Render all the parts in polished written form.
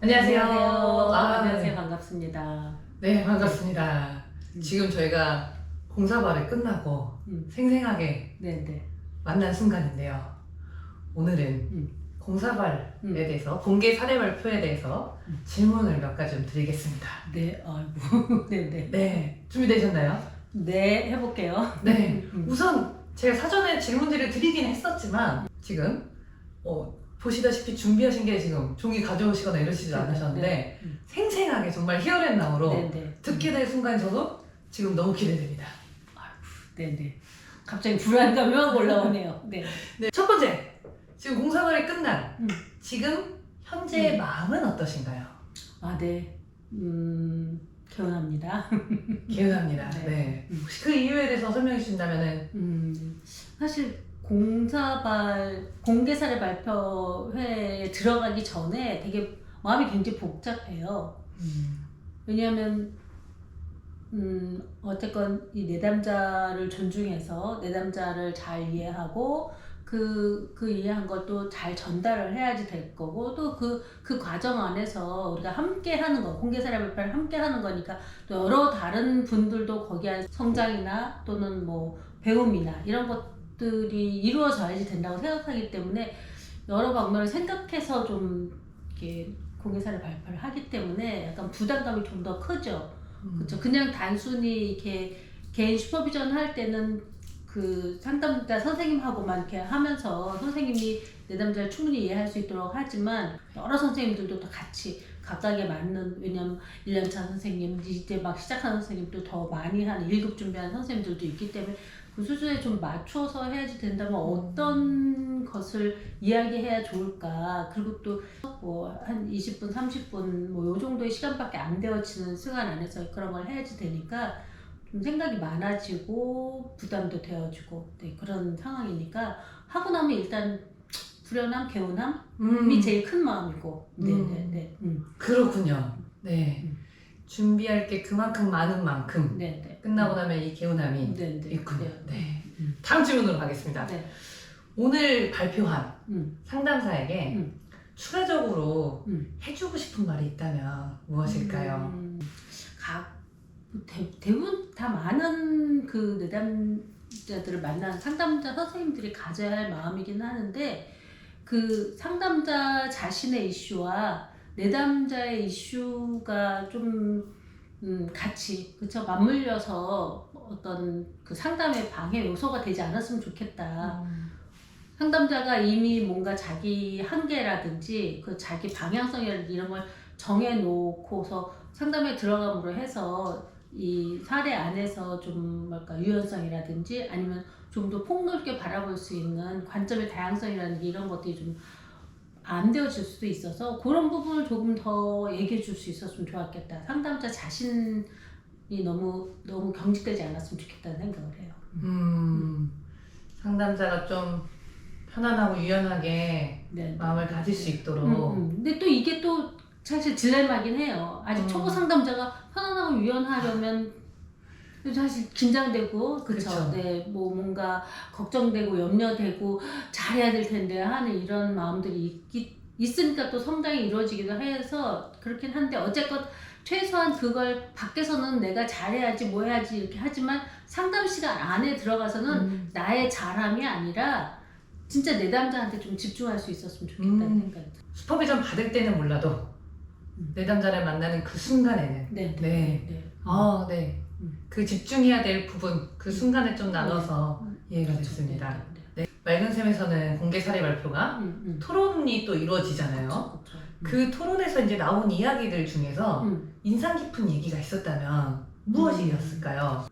안녕하세요. 안녕하세요. 안녕하세요. 네. 반갑습니다. 네, 반갑습니다. 음. 지금 저희가 공사발이 끝나고 생생하게 네네. 만난 순간인데요. 오늘은 음. 공사발에 음. 대해서 공개 사례 발표에 대해서 질문을 몇 가지 좀 드리겠습니다. 네, 아이고. 네네. 네, 준비되셨나요? 네, 해볼게요. 네, 음. 우선 제가 사전에 질문들을 드리긴 했었지만 지금 보시다시피 준비하신 게 지금 종이 가져오시거나 이러시지 않으셨는데 네. 생생하게 정말 히어앤나우로 네네. 듣게 될 순간 저도 지금 너무 기대됩니다. 네네. 갑자기 불안감이 확 올라오네요. 네. 네, 첫 번째, 지금 공사발이 끝난 음. 지금 현재의 마음은 어떠신가요? 아, 네. 개운합니다. 개운합니다. 네. 네. 혹시 그 이유에 대해서 설명해 주신다면은 사실 공개 사례 발표회에 들어가기 전에 되게 마음이 굉장히 복잡해요. 왜냐하면 어쨌건 이 내담자를 존중해서 내담자를 잘 이해하고 그 이해한 걸 또 잘 전달을 해야지 될 거고 또 그 과정 안에서 우리가 함께 하는 거 공개사례 발표를 함께 하는 거니까 또 여러 다른 분들도 거기에 성장이나 또는 뭐 배움이나 이런 것들이 이루어져야지 된다고 생각하기 때문에 여러 방면을 생각해서 좀 이렇게 공개사례 발표를 하기 때문에 약간 부담감이 좀 더 크죠. 그렇죠. 그냥 단순히 이렇게 개인 슈퍼비전 할 때는 그 상담자 선생님하고만 이렇게 하면서 선생님이 내담자를 충분히 이해할 수 있도록 하지만 여러 선생님들도 또 같이 각각에 맞는 왜냐면 1년차 선생님 이제 막 시작하는 선생님도 더 많이 하는 1급 준비하는 선생님들도 있기 때문에 그 수준에 좀 맞춰서 해야지 된다면 어떤 것을 이야기해야 좋을까 그리고 또 뭐 한 20분 30분 뭐 요 정도의 시간밖에 안 되어지는 시간 안에서 그런 걸 해야지 되니까 좀 생각이 많아지고 부담도 되어지고 네, 그런 상황이니까 하고 나면 일단 불안함, 개운함이 제일 큰 마음이고 네네네. 그렇군요. 네. 준비할 게 그만큼 많은 만큼 네네. 끝나고 나면 이 개운함이 네네. 있군요. 네. 네. 다음 질문으로 가겠습니다. 네. 오늘 발표한 상담사에게 음. 추가적으로 해주고 싶은 말이 있다면 무엇일까요? 대부분 다 많은 그 내담자들을 만난 상담자 선생님들이 가져야 할 마음이긴 하는데 그 상담자 자신의 이슈와 내담자의 이슈가 좀 같이 그쵸 맞물려서 어떤 그 상담의 방해 요소가 되지 않았으면 좋겠다. 상담자가 이미 뭔가 자기 한계라든지 그 자기 방향성이라든지 이런 걸 정해놓고서 상담에 들어감으로 해서 이 사례 안에서 좀 뭐랄까 유연성이라든지 아니면 좀 더 폭넓게 바라볼 수 있는 관점의 다양성이라든지 이런 것들이 좀 안 되어질 수도 있어서 그런 부분을 조금 더 얘기해 줄 수 있었으면 좋았겠다. 상담자 자신이 너무 경직되지 않았으면 좋겠다는 생각을 해요. 상담자가 좀 편안하고 유연하게 네. 마음을 가질 수 있도록 근데 또 이게 또 사실 딜레마긴 해요. 아직 초보 상담자가 편안하고 유연하려면 사실 긴장되고 그쵸? 네, 뭐 뭔가 걱정되고 염려되고 잘해야 될 텐데 하는 이런 마음들이 있으니까 또 성장이 이루어지기도 해서 그렇긴 한데 어쨌건 최소한 그걸 밖에서는 내가 잘해야지 뭐 해야지 이렇게 하지만 상담 시간 안에 들어가서는 나의 잘함이 아니라 진짜 내담자한테 좀 집중할 수 있었으면 좋겠다는 생각이 들어요. 슈퍼비전 받을 때는 몰라도 내담자를 만나는 그 순간에는 네. 네. 그 집중해야 될 부분 그 순간에 좀 나눠서 이해가 됐습니다. 네. 맑은 샘에서는 공개 사례 발표가 토론이 또 이루어지잖아요. 그 토론에서 이제 나온 이야기들 중에서 인상 깊은 얘기가 있었다면 무엇이었을까요?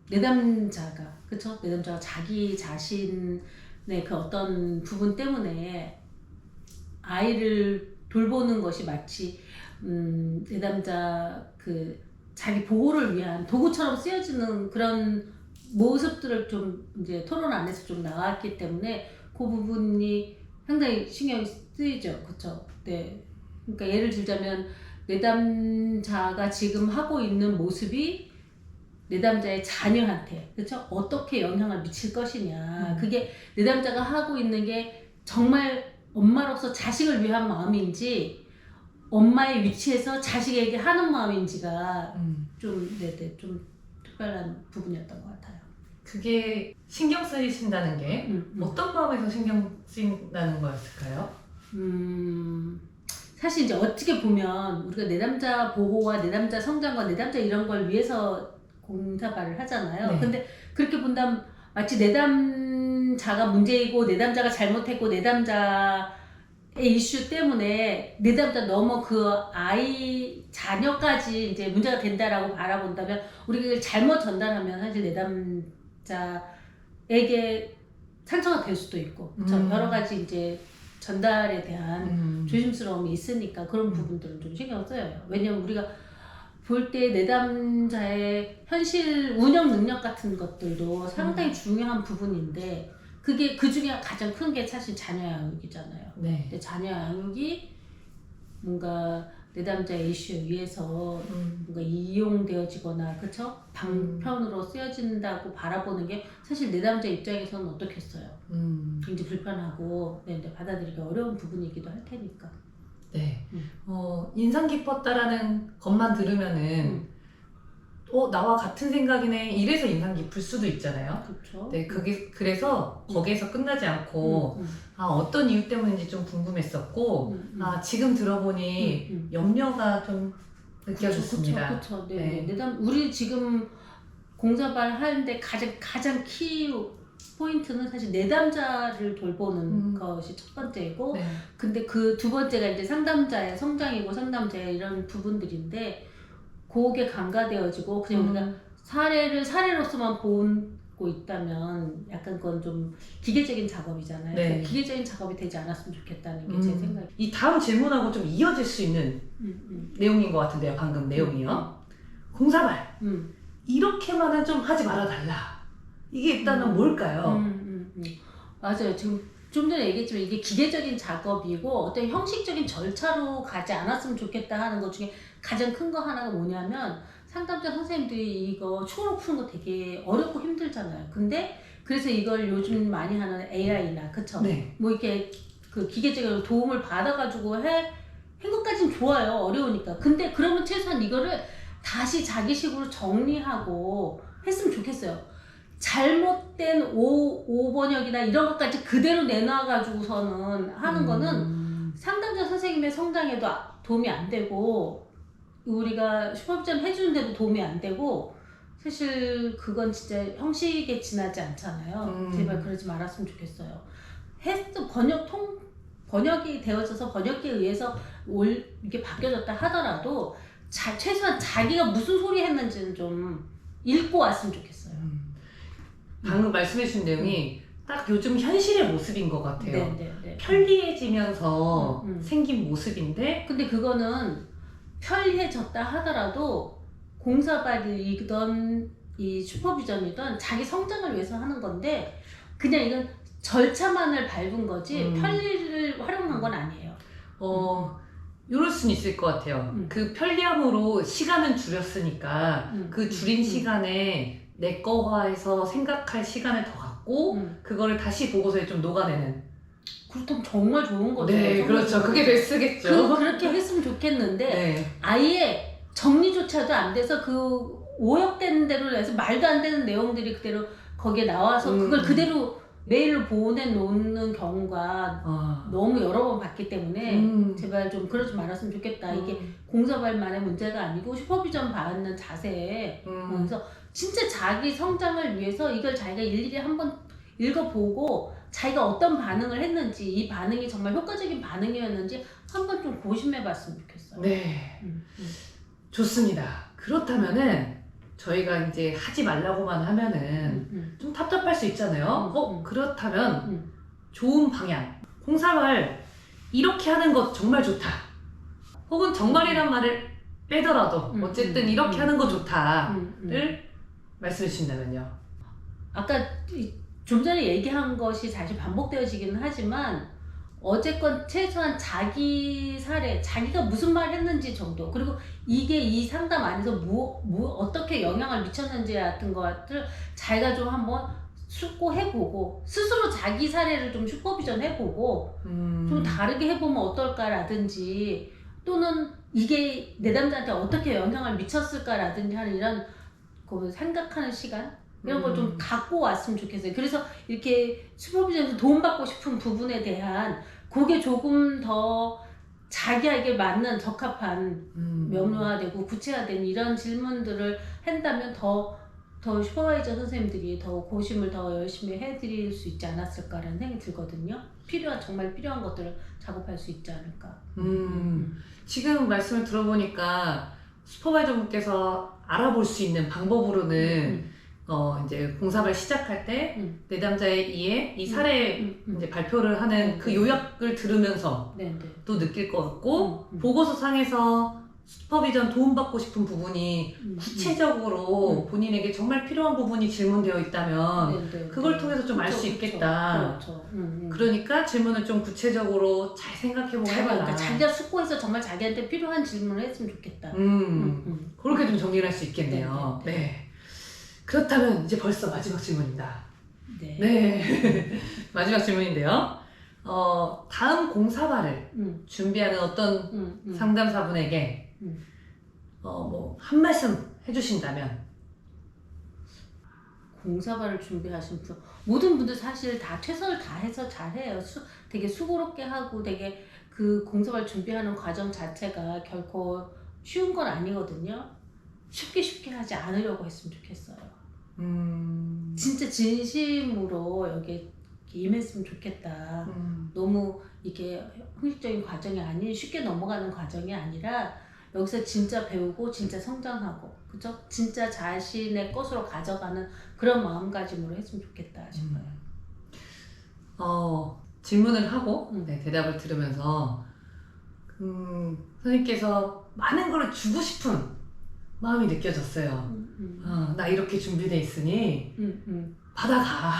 내담자가 그쵸? 내담자가 자기 자신의 그 어떤 부분 때문에 아이를 돌보는 것이 마치 내담자 그 자기 보호를 위한 도구처럼 쓰여지는 그런 모습들을 좀 이제 토론 안에서 좀 나왔기 때문에 그 부분이 상당히 신경이 쓰이죠. 그쵸? 네. 그러니까 예를 들자면 내담자가 지금 하고 있는 모습이 내담자의 자녀한테 그쵸? 어떻게 영향을 미칠 것이냐. 그게 내담자가 하고 있는 게 정말 엄마로서 자식을 위한 마음인지 엄마의 위치에서 자식에게 하는 마음인지가 좀 특별한 부분이었던 것 같아요. 그게 신경 쓰이신다는 게 어떤 마음에서 신경 쓰인다는 거였을까요? 사실 이제 어떻게 보면 우리가 내담자 보호와 내담자 성장과 내담자 이런 걸 위해서 공사발을 하잖아요. 네. 근데 그렇게 본다면 마치 내담자가 문제이고 내담자가 잘못했고 내담자의 이슈 때문에 내담자 넘어 그 아이 자녀까지 이제 문제가 된다라고 바라본다면 우리가 이걸 잘못 전달하면 사실 내담자에게 상처가 될 수도 있고 여러 가지 이제 전달에 대한 조심스러움이 있으니까 그런 부분들은 좀 신경 써요. 왜냐면 우리가 볼 때 내담자의 현실 운영 능력 같은 것들도 상당히 중요한 부분인데 그게 그 중에 가장 큰 게 사실 자녀 양육이잖아요. 네. 근데 자녀 양육이 뭔가 내담자의 이슈에 의해서 뭔가 이용되어지거나 그쵸? 방편으로 쓰여진다고 바라보는 게 사실 내담자 입장에서는 어떻겠어요. 굉장히 불편하고 근데 받아들이기 어려운 부분이기도 할 테니까. 네. 인상 깊었다라는 것만 들으면은 나와 같은 생각이네 이래서 인상 깊을 수도 있잖아요. 그렇죠. 네, 그래서 거기에서 끝나지 않고 어떤 이유 때문인지 좀 궁금했었고 지금 들어보니 염려가 좀 느껴졌습니다. 그렇죠. 네. 우리 지금 공사발 하는데 가장 키 포인트는 사실 내담자를 돌보는 것이 첫 번째고, 네. 근데 그 두 번째가 이제 상담자의 성장이고 상담자의 이런 부분들인데, 그게 간과되어지고 그냥 우리가 사례를 사례로서만 보고 있다면 약간 그건 좀 기계적인 작업이잖아요. 네. 기계적인 작업이 되지 않았으면 좋겠다는 게 제 생각이에요. 이 다음 질문하고 좀 이어질 수 있는 내용인 것 같은데요. 방금 내용이요. 공사발 이렇게만은 좀 하지 말아달라. 이게 일단은 뭘까요? 맞아요. 지금 좀 전에 얘기했지만 이게 기계적인 작업이고 어떤 형식적인 절차로 가지 않았으면 좋겠다 하는 것 중에 가장 큰 거 하나가 뭐냐면 상담자 선생님들이 이거 추후로 푸는 거 되게 어렵고 힘들잖아요. 근데 그래서 이걸 요즘 많이 하는 AI나 그쵸? 네. 뭐 이렇게 그 기계적으로 도움을 받아가지고 한 것까진 좋아요. 어려우니까. 근데 그러면 최소한 이거를 다시 자기식으로 정리하고 했으면 좋겠어요. 잘못된 오번역이나 이런 것까지 그대로 내놔가지고서는 하는 거는 상담자 선생님의 성장에도 도움이 안 되고 우리가 슈퍼비전 해주는데도 도움이 안 되고 사실 그건 진짜 형식에 지나지 않잖아요. 제발 그러지 말았으면 좋겠어요. 번역이 되어져서 번역기에 의해서 이렇게 바뀌어졌다 하더라도 최소한 자기가 무슨 소리 했는지는 좀 읽고 왔으면 좋겠어요. 방금 말씀해주신 내용이 딱 요즘 현실의 모습인 것 같아요. 네. 편리해지면서 생긴 모습인데 근데 그거는 편리해졌다 하더라도 공사발이든 이 슈퍼비전이든 자기 성장을 위해서 하는 건데 그냥 이건 절차만을 밟은 거지 편리를 활용한 건 아니에요. 이럴 수는 있을 것 같아요. 그 편리함으로 시간은 줄였으니까 그 줄인 시간에 내 거화해서 생각할 시간을 더 갖고 그거를 다시 보고서에 좀 녹아내는. 그렇다면 정말 좋은 거죠. 네, 그렇죠. 그게 베스트겠죠. 그렇게 했으면 좋겠는데 네. 아예 정리조차도 안 돼서 그 오역되는 대로 해서 말도 안 되는 내용들이 그대로 거기에 나와서 그걸 그대로 메일로 보내놓는 경우가 너무 여러 번 봤기 때문에 제발 좀 그러지 말았으면 좋겠다. 이게 공사발만의 문제가 아니고 슈퍼비전 받는 자세에 그래서 진짜 자기 성장을 위해서 이걸 자기가 일일이 한번 읽어보고 자기가 어떤 반응을 했는지 이 반응이 정말 효과적인 반응이었는지 한번 좀 고심해봤으면 좋겠어요. 네, 좋습니다. 그렇다면은 저희가 이제 하지 말라고만 하면은 좀 답답할 수 있잖아요. 그렇다면 좋은 방향, 공사발 이렇게 하는 것 정말 좋다. 혹은 정말이란 말을 빼더라도 어쨌든 이렇게 하는 거 좋다를 말씀해 주신다면요. 아까 좀 전에 얘기한 것이 사실 반복되어지기는 하지만 어쨌건 최소한 자기 사례, 자기가 무슨 말 했는지 정도, 그리고 이게 이 상담 안에서 어떻게 영향을 미쳤는지 같은 것들 자기가 좀 한번 숙고해보고 스스로 자기 사례를 좀 슈퍼비전 해보고 좀 다르게 해보면 어떨까라든지 또는 이게 내담자한테 어떻게 영향을 미쳤을까라든지 하는 이런 그 생각하는 시간 이런 걸 좀 갖고 왔으면 좋겠어요. 그래서 이렇게 슈퍼비전에서 도움받고 싶은 부분에 대한 그게 조금 더 자기에게 맞는 적합한 명료화되고 구체화된 이런 질문들을 한다면 더 슈퍼바이저 선생님들이 더 고심을 더 열심히 해드릴 수 있지 않았을까라는 생각이 들거든요. 정말 필요한 것들을 작업할 수 있지 않을까. 지금 말씀을 들어보니까 슈퍼바이저 분께서 알아볼 수 있는 방법으로는 이제 공사발 시작할 때 내담자의 이해, 이 사례 이제 발표를 하는 그 요약을 들으면서 또 느낄 것 같고 보고서 상에서 슈퍼비전 도움받고 싶은 부분이 구체적으로 본인에게 정말 필요한 부분이 질문되어 있다면 그걸 통해서 좀 알 수 있겠다. 그러니까 질문을 좀 구체적으로 잘 생각해보고 해봐라. 그러니까 자기가 숙고해서 정말 자기한테 필요한 질문을 했으면 좋겠다. 그렇게 좀 정리를 할 수 있겠네요. 네. 그렇다면 이제 벌써 마지막 질문입니다. 네. 마지막 질문인데요. 다음 공사발을 준비하는 어떤 상담사분에게 뭐 한 말씀 해주신다면. 공사발을 준비하신 분 모든 분들 사실 다 최선을 다해서 잘해요. 되게 수고롭게 하고 되게 그 공사발 준비하는 과정 자체가 결코 쉬운 건 아니거든요. 쉽게 하지 않으려고 했으면 좋겠어요. 진짜 진심으로 여기에 임했으면 좋겠다. 너무 이게 형식적인 과정이 아닌 쉽게 넘어가는 과정이 아니라 여기서 진짜 배우고 진짜 성장하고 그죠? 진짜 자신의 것으로 가져가는 그런 마음가짐으로 했으면 좋겠다 싶어요. 질문을 하고 대답을 들으면서 선생님께서 많은 걸 주고 싶은 마음이 느껴졌어요. 나 이렇게 준비돼 있으니 받아가.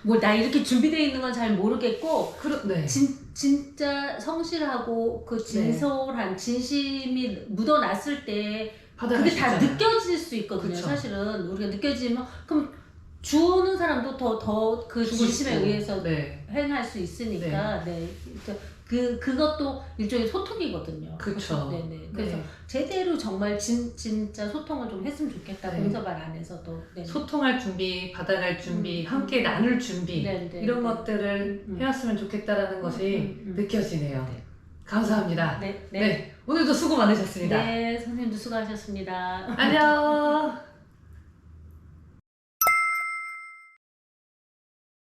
뭐 나 이렇게 준비되어 있는 건 잘 모르겠고 네. 진짜 성실하고 그 진솔한 진심이 묻어났을 때 그게 다 느껴질 수 있거든요. 그쵸. 사실은 우리가 느껴지면 그럼 주는 사람도 더 그 진심에 의해서 행할 수 있으니까 그것도 일종의 소통이거든요. 그렇죠. 그래서 제대로 정말 진짜 소통을 좀 했으면 좋겠다. 공사발 안에서도. 소통할 준비, 받아갈 준비, 함께 나눌 준비 이런 것들을 해왔으면 좋겠다라는 것이 느껴지네요. 감사합니다. 네. 오늘도 수고 많으셨습니다. 네, 선생님도 수고하셨습니다. 안녕.